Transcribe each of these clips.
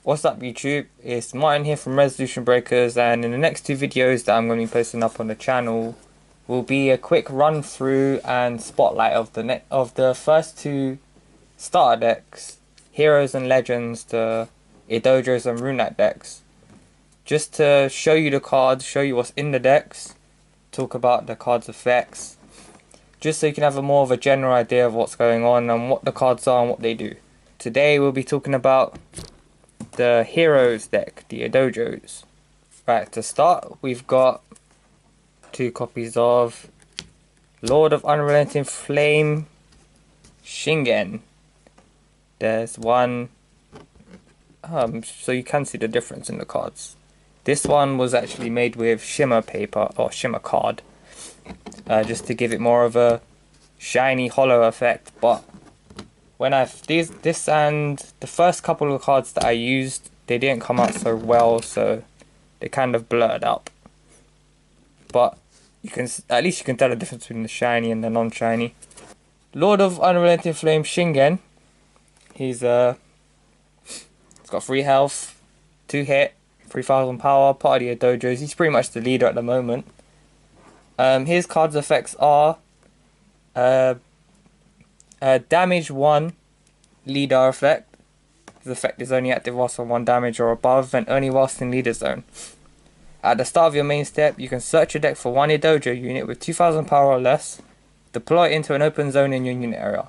What's up YouTube, it's Martin here from Resolution Breakers, and in the next two videos that I'm going to be posting up on the channel will be a quick run through and spotlight of the first two starter decks, Heroes and Legends, the Dojos and Runat decks, just to show you the cards, show you what's in the decks, talk about the cards' effects, just so you can have more of a general idea of what's going on and what the cards are and what they do. Today we'll be talking about the Heroes deck, the Dojos. Right, to start, we've got two copies of Lord of Unrelenting Flame Shingen. There's one, so you can see the difference in the cards. This one was actually made with shimmer paper, or shimmer card, just to give it more of a shiny hollow effect. But when this and the first couple of cards that I used, they didn't come out so well, so they kind of blurred out. But at least you can tell the difference between the shiny and the non-shiny. Lord of Unrelenting Flame Shingen. He's got 3 health, 2 hit, 3000 power, part of the Dojos. He's pretty much the leader at the moment. His cards' effects are damage 1 leader effect. His effect is only active whilst on 1 damage or above, and only whilst in leader zone. At the start of your main step, you can search your deck for 1 Dojo unit with 2000 power or less, deploy it into an open zone in your unit area.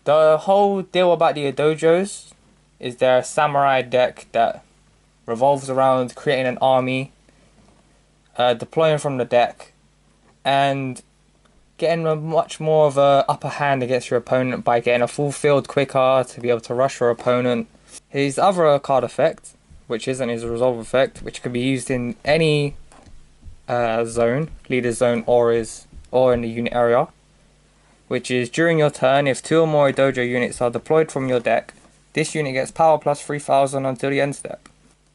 The whole deal about the Dojos is they're a samurai deck that revolves around creating an army, deploying from the deck, and getting a much more of a upper hand against your opponent by getting a full field quicker to be able to rush your opponent. His other card effect, which isn't his resolve effect, which can be used in any zone, leader zone or in the unit area, which is during your turn, if 2 or more Dojo units are deployed from your deck, this unit gets power plus 3000 until the end step,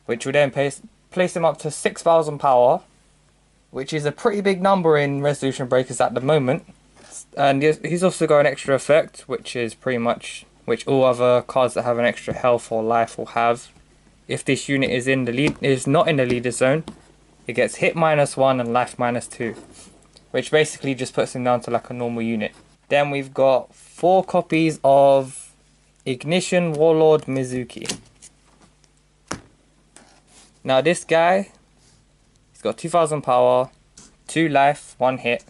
which will then place him up to 6000 power, which is a pretty big number in Resolution Breakers at the moment. And he's also got an extra effect, which is pretty much which all other cards that have an extra health or life will have. If this unit is not in the leader zone, it gets hit -1 and life -2, which basically just puts him down to like a normal unit. Then we've got 4 copies of Ignition Warlord Mizuki. Now this guy, he's got 2000 power, 2 life, 1 hit.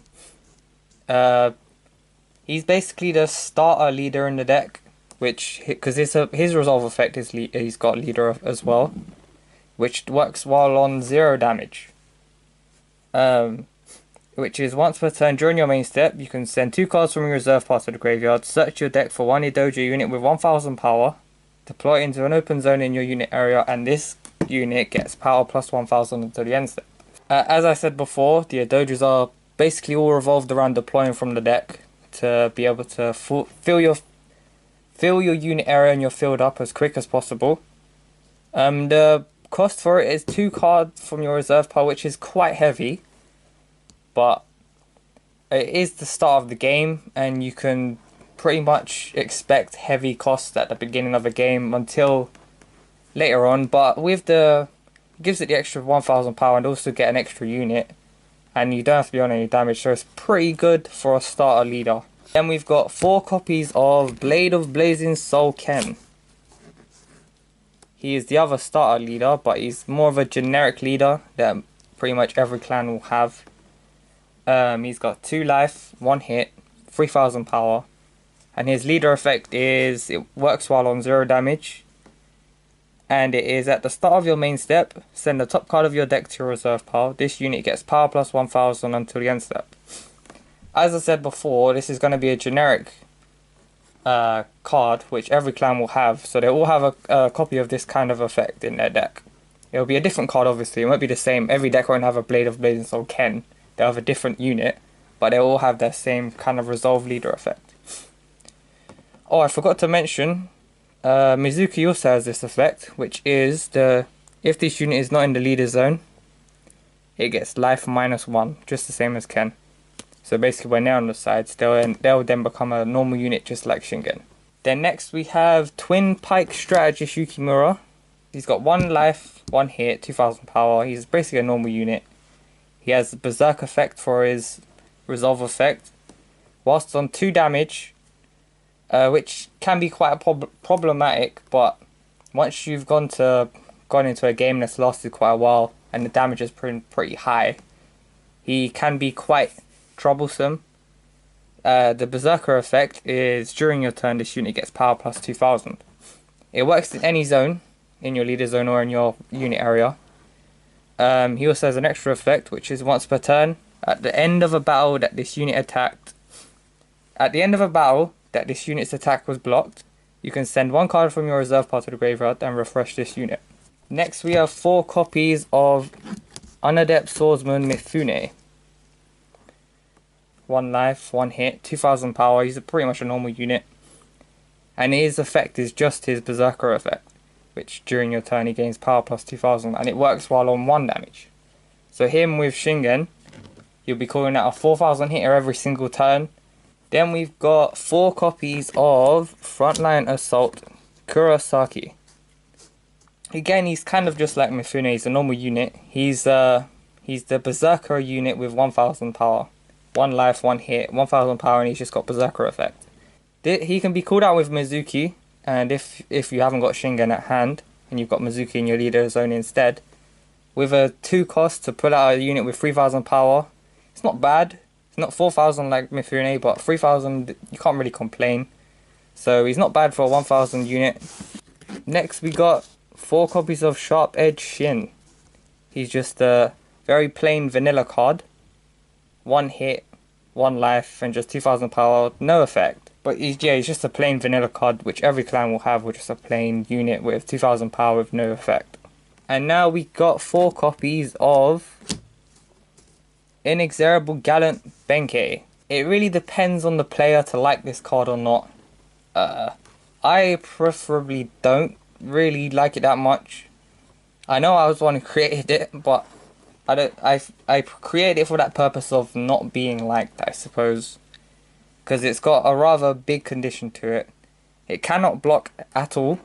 He's basically the starter leader in the deck, because his resolve effect is he's got leader as well, which works while on 0 damage. Which is once per turn during your main step, you can send 2 cards from your reserve pile to the graveyard, search your deck for 1 Dojo unit with 1000 power, deploy it into an open zone in your unit area, and this unit gets power plus 1000 until the end step. As I said before, the Dojos are basically all revolved around deploying from the deck to be able to fill your unit area and your field up as quick as possible. The cost for it is 2 cards from your reserve pile, which is quite heavy, but it is the start of the game, and you can pretty much expect heavy costs at the beginning of a game until later on. But with it gives it the extra 1000 power and also get an extra unit, and you don't have to be on any damage, so it's pretty good for a starter leader. Then we've got 4 copies of Blade of Blazing Soul Ken. He is the other starter leader, but he's more of a generic leader that pretty much every clan will have. He's got 2 life, 1 hit, 3000 power, and his leader effect is it works while on 0 damage, and it is at the start of your main step, send the top card of your deck to your reserve pile. This unit gets power plus 1000 until the end step. As I said before, this is going to be a generic card which every clan will have, so they all have a copy of this kind of effect in their deck. It'll be a different card, obviously, it won't be the same. Every deck won't have a Blade of Blazing Soul Ken. They'll have a different unit, but they'll all have their same kind of resolve leader effect. Oh, I forgot to mention, Mizuki also has this effect, which is if this unit is not in the leader zone, it gets life -1, just the same as Ken. So basically when they're on the sides, they'll then become a normal unit just like Shingen. Then next we have Twin Pike Strategist Yukimura. He's got 1 life, 1 hit, 2000 power. He's basically a normal unit. He has the Berserk effect for his resolve effect. Whilst on 2 damage, which can be quite problematic, but once you've gone into a game that's lasted quite a while and the damage is pretty high, he can be quite troublesome. The Berserker effect is during your turn this unit gets power plus 2000. It works in any zone, in your leader zone or in your unit area. He also has an extra effect which is once per turn. At the end of a battle that this unit attacked, at the end of a battle that this unit's attack was blocked, you can send 1 card from your reserve pile to the graveyard and refresh this unit. Next we have 4 copies of Unadept Swordsman Mifune. 1 life, 1 hit, 2000 power. He's pretty much a normal unit. And his effect is just his Berserker effect, which during your turn he gains power plus 2000, and it works while on 1 damage. So him with Shingen, you'll be calling out a 4000 hitter every single turn. Then we've got 4 copies of Frontline Assault Kurosaki. Again, he's kind of just like Mifune. He's a normal unit. He's the Berserker unit with 1000 power. 1 life, 1 hit, 1000 power, and he's just got Berserker effect. He can be called out with Mizuki, and if you haven't got Shingen at hand, and you've got Mizuki in your leader zone instead, with a 2 cost to pull out a unit with 3000 power, it's not bad. It's not 4000 like Mifune, but 3000, you can't really complain. So he's not bad for a 1000 unit. Next we got 4 copies of Sharp Edge Shin. He's just a very plain vanilla card. 1 hit, 1 life, and just 2000 power, no effect. But he's just a plain vanilla card, which every clan will have, with just a plain unit with 2000 power with no effect. And now we got 4 copies of Inexorable Gallant Benkei. It really depends on the player to like this card or not. I preferably don't really like it that much. I know I was the one who created it, but I created it for that purpose of not being liked, I suppose, because it's got a rather big condition to it. It cannot block at all.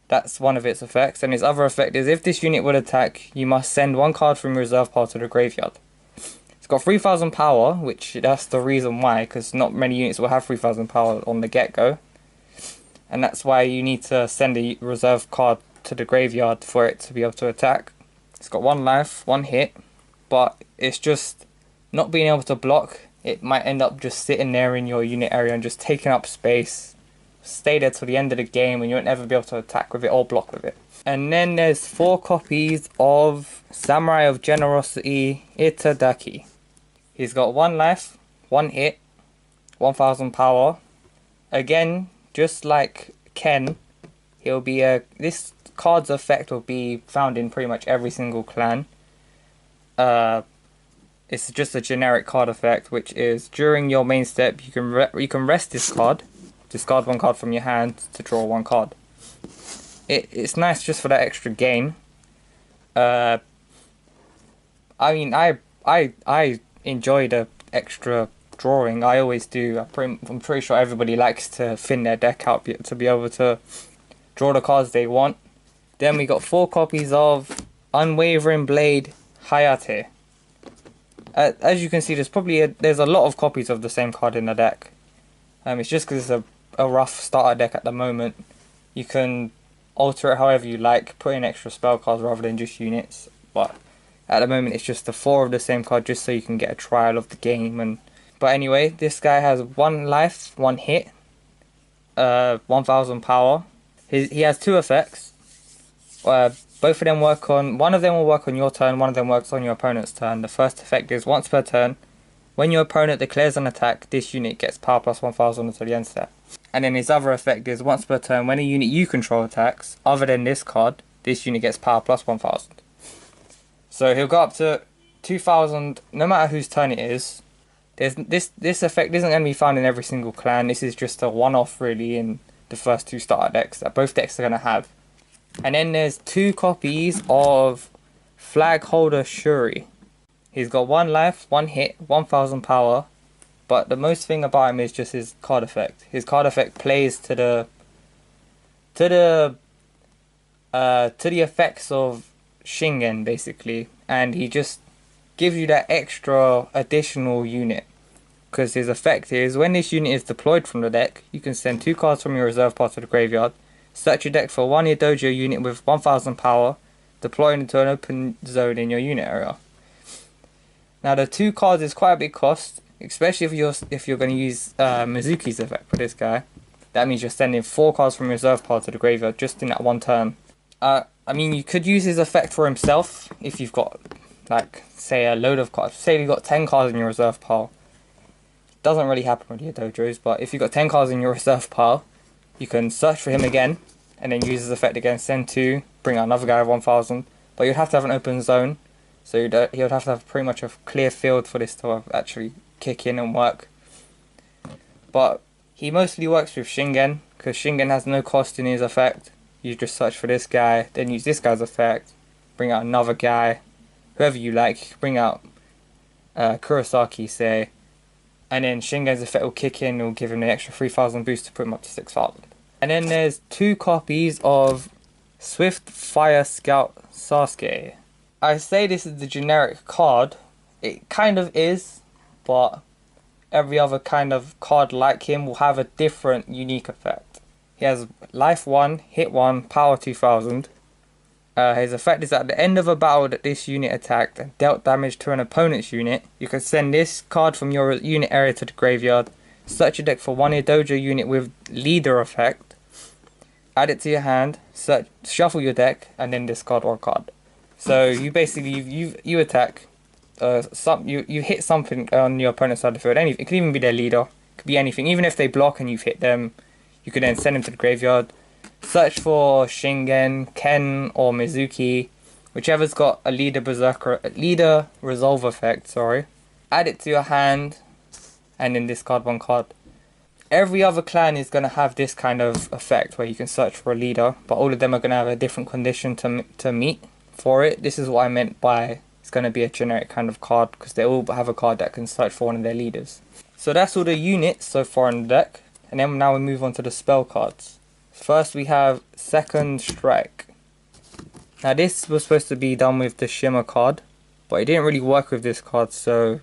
That's one of its effects, and its other effect is if this unit would attack, you must send 1 card from your reserve pile to the graveyard. It's got 3000 power, which that's the reason why, because not many units will have 3000 power on the get-go, and that's why you need to send a reserve card to the graveyard for it to be able to attack. It's got 1 life, 1 hit, but it's just not being able to block. It might end up just sitting there in your unit area and just taking up space. Stay there till the end of the game and you won't ever be able to attack with it or block with it. And then there's 4 copies of Samurai of Generosity Itadaki. He's got 1 life, 1 hit, 1000 power. Again, just like Ken, he'll be this card's effect will be found in pretty much every single clan. It's just a generic card effect, which is during your main step you can rest this card, discard 1 card from your hand to draw 1 card. It's nice just for that extra gain. I mean, I enjoy the extra drawing. I always do. I'm pretty sure everybody likes to thin their deck out to be able to draw the cards they want. Then we got 4 copies of Unwavering Blade Hayate. As you can see, there's a lot of copies of the same card in the deck. It's just because it's a rough starter deck at the moment. You can alter it however you like, put in extra spell cards rather than just units. But at the moment, it's just the 4 of the same card, just so you can get a trial of the game. But anyway, this guy has 1 life, 1 hit, 1000 power. He has 2 effects. Both of them work on, one of them will work on your turn, one of them works on your opponent's turn. The first effect is once per turn, when your opponent declares an attack, this unit gets power plus 1000 until the end step. And then his other effect is once per turn, when a unit you control attacks, other than this card, this unit gets power plus 1000. So he'll go up to 2000, no matter whose turn it is. This effect isn't going to be found in every single clan. This is just a one-off really in the first 2 starter decks that both decks are going to have. And then there's 2 copies of Flag Holder Shuri. He's got 1 life, 1 hit, 1000 power. But the most thing about him is just his card effect. His card effect plays to the effects of Shingen basically, and he just gives you that extra additional unit. Because his effect is, when this unit is deployed from the deck, you can send 2 cards from your reserve pile to the graveyard, search your deck for 1 Dojo unit with 1000 power, deploy it into an open zone in your unit area. Now the 2 cards is quite a big cost, especially if you're going to use Mizuki's effect for this guy. That means you're sending 4 cards from your reserve pile to the graveyard just in that one turn. I mean, you could use his effect for himself if you've got, like, say a load of cards. Say you've got 10 cards in your reserve pile. Doesn't really happen with your dojos, but if you've got 10 cards in your reserve pile, you can search for him again, and then use his effect again, send 2, bring out another guy with 1000, but you'd have to have an open zone, so he would have to have pretty much a clear field for this to actually kick in and work. But he mostly works with Shingen, because Shingen has no cost in his effect. You just search for this guy, then use this guy's effect, bring out another guy, whoever you like, bring out Kurosaki, say, and then Shingen's effect will kick in, will give him an extra 3000 boost to put him up to 6000. And then there's 2 copies of Swift Fire Scout Sasuke. I say this is the generic card. It kind of is, but every other kind of card like him will have a different unique effect. He has life 1, hit 1, power 2000. His effect is at the end of a battle that this unit attacked and dealt damage to an opponent's unit. You can send this card from your unit area to the graveyard, search your deck for 1 Dojo unit with leader effect, add it to your hand, shuffle your deck, and then discard 1 card. So you basically you attack, you hit something on your opponent's side of the field. It could even be their leader, it could be anything. Even if they block and you've hit them, you can then send them to the graveyard. Search for Shingen, Ken, or Mizuki, whichever's got a leader resolve effect, Add it to your hand, and then discard 1 card. Every other clan is going to have this kind of effect, where you can search for a leader, but all of them are going to have a different condition to meet for it. This is what I meant by it's going to be a generic kind of card, because they all have a card that can search for one of their leaders. So that's all the units so far in the deck, and then now we move on to the spell cards. First we have Second Strike. Now this was supposed to be done with the Shimmer card, but it didn't really work with this card, so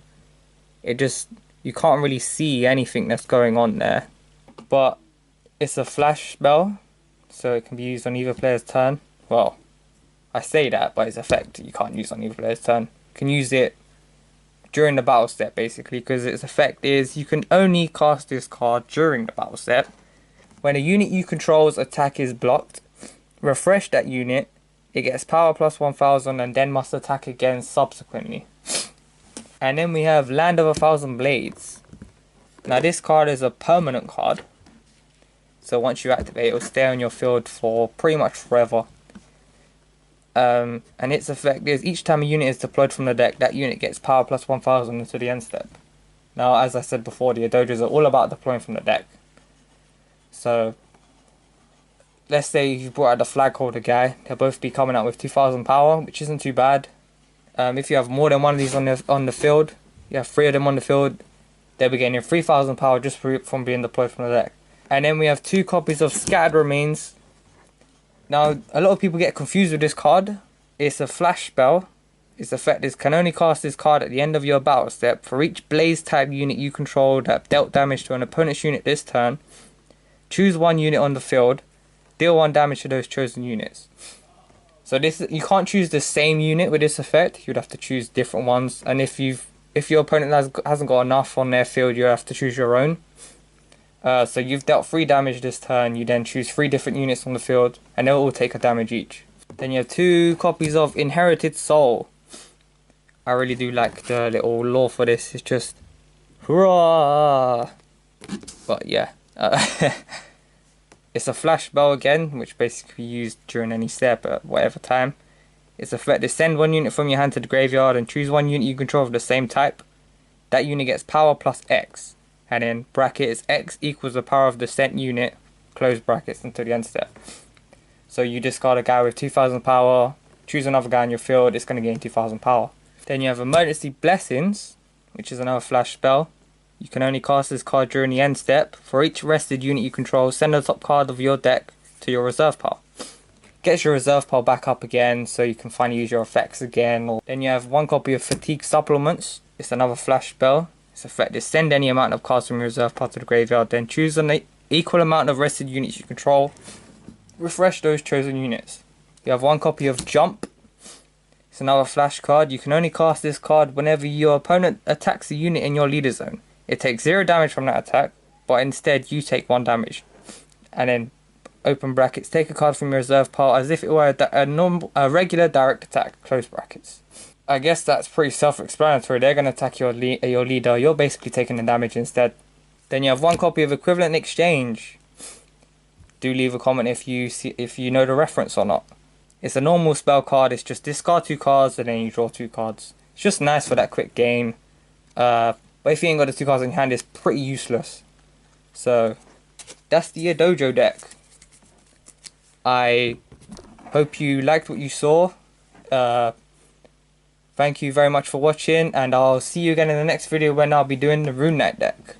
you can't really see anything that's going on there. But it's a flash spell, so it can be used on either player's turn. Well, I say that, but its effect you can't use on either player's turn. You can use it during the battle step basically, because its effect is you can only cast this card during the battle step. When a unit you control's attack is blocked, refresh that unit, it gets power plus 1000 and then must attack again subsequently. And then we have Land of 1000 Blades. Now this card is a permanent card, so once you activate it will stay on your field for pretty much forever. And its effect is each time a unit is deployed from the deck, that unit gets power plus 1000 into the end step. Now as I said before, the dojos are all about deploying from the deck. So let's say you brought out the flag holder guy, they'll both be coming out with 2000 power, which isn't too bad. If you have more than one of these on the field, you have 3 of them on the field, they'll be getting 3000 power just from being deployed from the deck. And then we have 2 copies of Scattered Remains. Now a lot of people get confused with this card. It's a flash spell. Its effect is can only cast this card at the end of your battle step. For each blaze type unit you control that dealt damage to an opponent's unit this turn, choose 1 unit on the field, deal 1 damage to those chosen units. So you can't choose the same unit with this effect, you'd have to choose different ones, and if your opponent hasn't got enough on their field, you have to choose your own. So you've dealt 3 damage this turn, you then choose 3 different units on the field, and they'll all take a damage each. Then you have 2 copies of Inherited Soul. I really do like the little lore for this, it's just hurrah! But yeah. It's a flash spell again, which basically used during any step at whatever time. Its effect is send 1 unit from your hand to the graveyard and choose 1 unit you control of the same type. That unit gets power plus X, and then bracket is X equals the power of the sent unit, close brackets until the end step. So you discard a guy with 2000 power, choose another guy in your field, it's going to gain 2000 power. Then you have Emergency Blessings, which is another flash spell. You can only cast this card during the end step. For each rested unit you control, send the top card of your deck to your reserve pile. Gets your reserve pile back up again so you can finally use your effects again. Then you have 1 copy of Fatigue Supplements. It's another flash spell. Its effect is send any amount of cards from your reserve pile to the graveyard, then choose an equal amount of rested units you control. Refresh those chosen units. You have 1 copy of Jump. It's another flash card. You can only cast this card whenever your opponent attacks a unit in your leader zone. It takes 0 damage from that attack, but instead you take 1 damage. And then open brackets, take a card from your reserve pile as if it were a regular direct attack, close brackets. I guess that's pretty self-explanatory. They're going to attack your leader. You're basically taking the damage instead. Then you have 1 copy of Equivalent Exchange. Do leave a comment if you know the reference or not. It's a normal spell card. It's just discard 2 cards and then you draw 2 cards. It's just nice for that quick game. But if you ain't got the 2 cards in your hand, it's pretty useless. So that's the Dojo deck. I hope you liked what you saw. Thank you very much for watching, and I'll see you again in the next video when I'll be doing the Rune Knight deck.